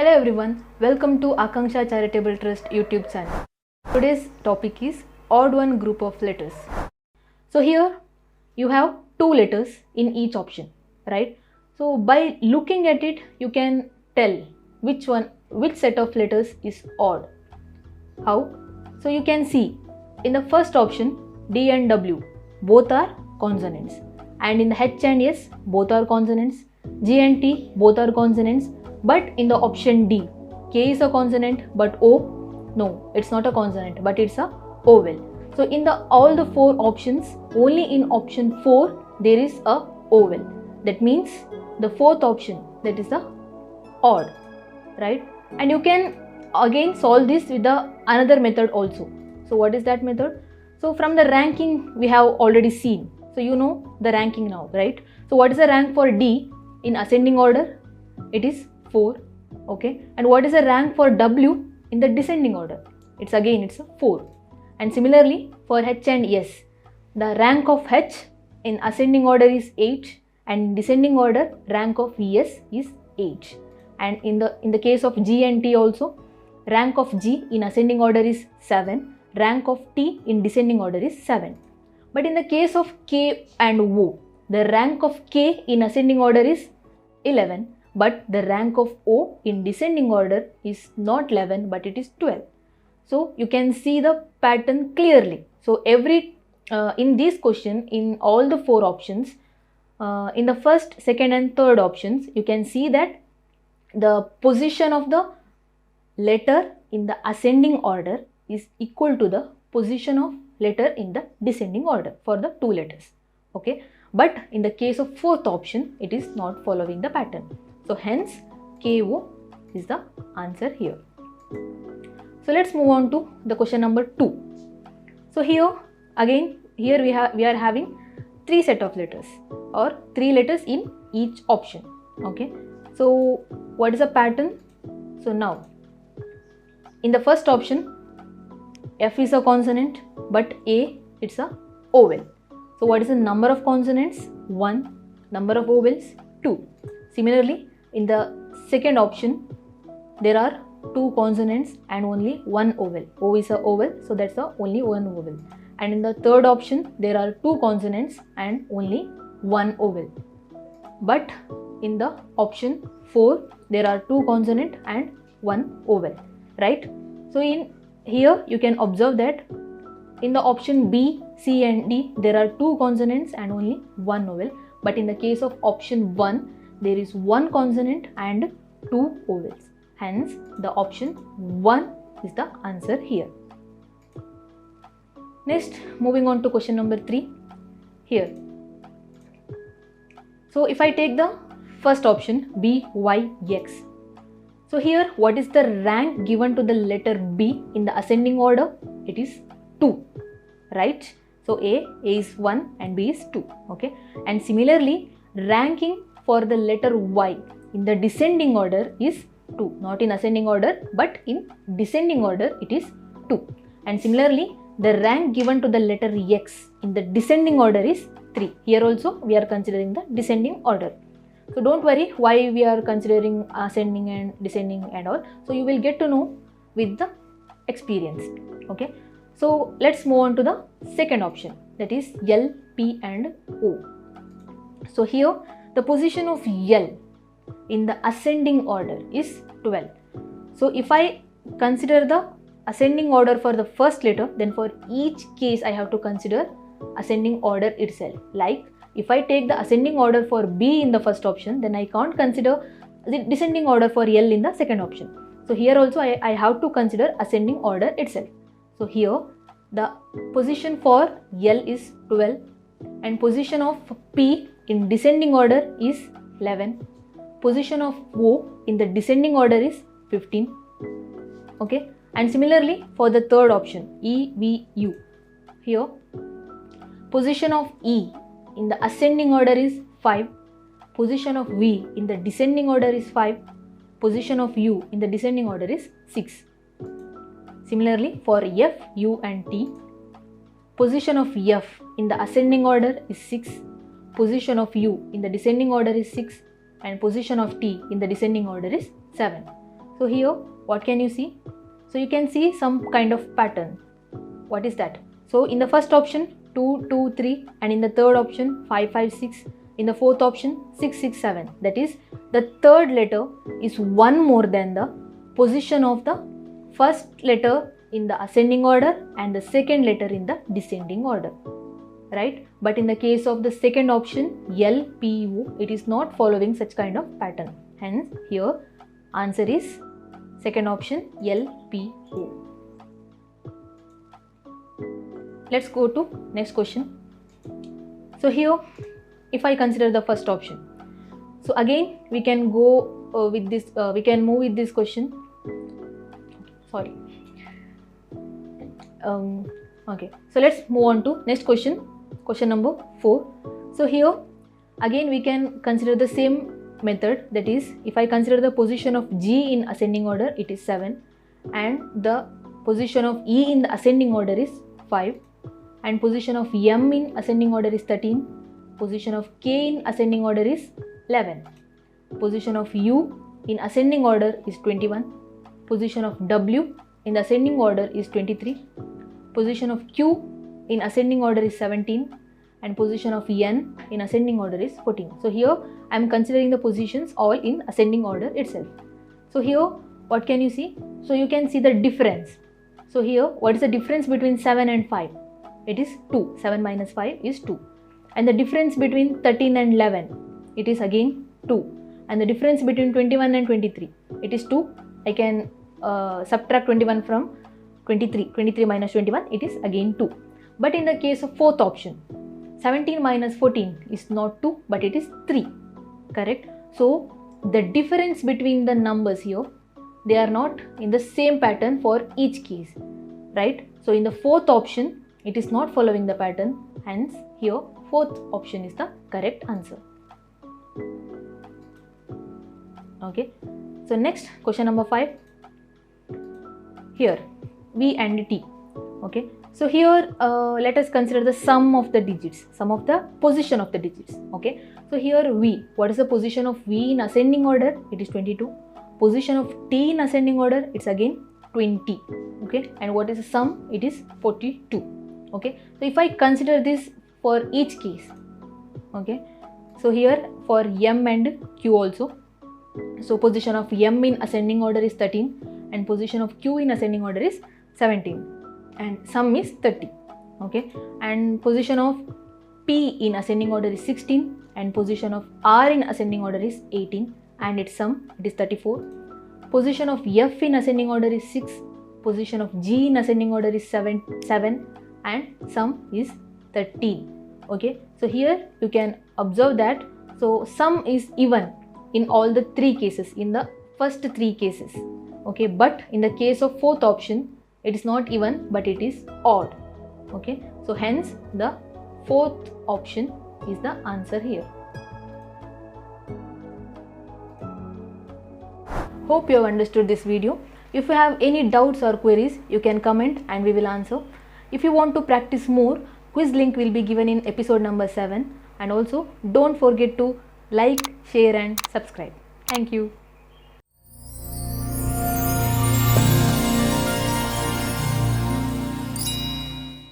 Hello everyone, welcome to Akanksha Charitable Trust YouTube channel. Today's topic is odd one group of letters. So here you have two letters in each option, right? So by looking at it, you can tell which set of letters is odd. How? So you can see in the first option D and W both are consonants, and in the H and S both are consonants, G and T both are consonants, but in the option D K is a consonant but O, no, it's not a consonant but it's a vowel. So in all the four options, only in option 4 there is a vowel. That means the fourth option, that is the odd, right? And you can again solve this with another method also. So what is that method? So from the ranking we have already seen. So you know the ranking now, right? So what is the rank for D in ascending order? It is 4. Okay. And what is the rank for W in the descending order? It's a 4. And similarly for H and S, the rank of H in ascending order is 8, and in descending order rank of S is 8. And in the case of G and T also, rank of G in ascending order is 7, rank of T in descending order is 7. But in the case of K and O, the rank of K in ascending order is 11, but the rank of O in descending order is not 11 but it is 12. So you can see the pattern clearly. So in this question, in all the four options, in the first, second and third options, you can see that the position of the letter in the ascending order is equal to the position of letter in the descending order for the two letters. Okay, but in the case of fourth option, it is not following the pattern. So hence KO is the answer here. So let's move on to the question number 2. So here we are having 3 set of letters, or 3 letters in each option. Okay, so what is the pattern? So now in the first option, F is a consonant but A it's a vowel. So what is the number of consonants? 1. Number of vowels? 2. Similarly, in the second option, there are 2 consonants and only 1 vowel. O is a vowel, so that's the only 1 vowel. And in the third option, there are 2 consonants and only 1 vowel. But in the option 4, there are 2 consonant and 1 vowel, right? So in here you can observe that in the option B, C and D, there are 2 consonants and only 1 vowel. But in the case of option 1, there is 1 consonant and 2 vowels. Hence, the option 1 is the answer here. Next, moving on to question number 3. Here. So if I take the first option, B, Y, X. So here, what is the rank given to the letter B in the ascending order? It is 2, right? So A is 1 and B is 2. Okay. And similarly, ranking for the letter Y in the descending order is 2. Not in ascending order, but in descending order it is 2. And similarly, the rank given to the letter X in the descending order is 3. Here also we are considering the descending order. So don't worry why we are considering ascending and descending and all. So you will get to know with the experience. Okay. So let's move on to the second option, that is L, P and O. So here the position of L in the ascending order is 12. So if I consider the ascending order for the first letter, then for each case I have to consider ascending order itself. Like if I take the ascending order for B in the first option, then I can't consider the descending order for L in the second option. So here also I have to consider ascending order itself. So here the position for L is 12 and position of P in descending order is 11. Position of O in the descending order is 15. Okay. And similarly for the third option, E, V, U. Here position of E in the ascending order is 5. Position of V in the descending order is 5. Position of U in the descending order is 6. Similarly for F, U and T, position of F in the ascending order is 6. Position of U in the descending order is 6. And position of T in the descending order is 7. So here what can you see? So you can see some kind of pattern. What is that? So in the first option 2, 2, 3, and in the third option 5, 5, 6, in the fourth option 6, 6, 7. That is, the third letter is one more than the position of the first letter in the ascending order and the second letter in the descending order, right? But in the case of the second option L, P, O, it is not following such kind of pattern. Hence here answer is second option L, P, O. Let's go to next question. So here if I consider the first option, so again we can go with this, we can move with this question. Sorry. Okay, so let's move on to next question, question number 4. So here again we can consider the same method, that is, if I consider the position of G in ascending order, it is 7, and the position of E in the ascending order is 5, and position of M in ascending order is 13, position of K in ascending order is 11, position of U in ascending order is 21, position of W in the ascending order is 23, position of Q in ascending order is 17, and position of N in ascending order is 14. So here I am considering the positions all in ascending order itself. So here what can you see? So you can see the difference. So here what is the difference between 7 and 5? It is 2. 7 minus 5 is 2. And the difference between 13 and 11, it is again 2. And the difference between 21 and 23, it is 2. I can subtract 21 from 23. 23 minus 21, it is again 2. But in the case of fourth option, 17 minus 14 is not 2, but it is 3. Correct? So the difference between the numbers here, they are not in the same pattern for each case, right? So in the fourth option, it is not following the pattern. Hence here fourth option is the correct answer. Okay. So next, question number 5. Here V and T. Okay. So here let us consider the sum of the digits, sum of the position of the digits. Okay. So here V, what is the position of V in ascending order? It is 22. Position of T in ascending order, it's again 20. Okay. And what is the sum? It is 42. Okay. So if I consider this for each case, okay. So here for M and Q also. So position of M in ascending order is 13 and position of Q in ascending order is 17 and sum is 30. Okay. And position of P in ascending order is 16 and position of R in ascending order is 18 and its sum, it is 34. Position of F in ascending order is 6. Position of G in ascending order is 7 and sum is 13. Okay. So here you can observe that so sum is even in all the 3 cases, in the first 3 cases. Okay. But in the case of fourth option, it is not even but it is odd. Okay. So hence the fourth option is the answer here. Hope you have understood this video. If you have any doubts or queries, you can comment and we will answer. If you want to practice more, quiz link will be given in episode number 7, and also don't forget to like, share and subscribe. Thank you.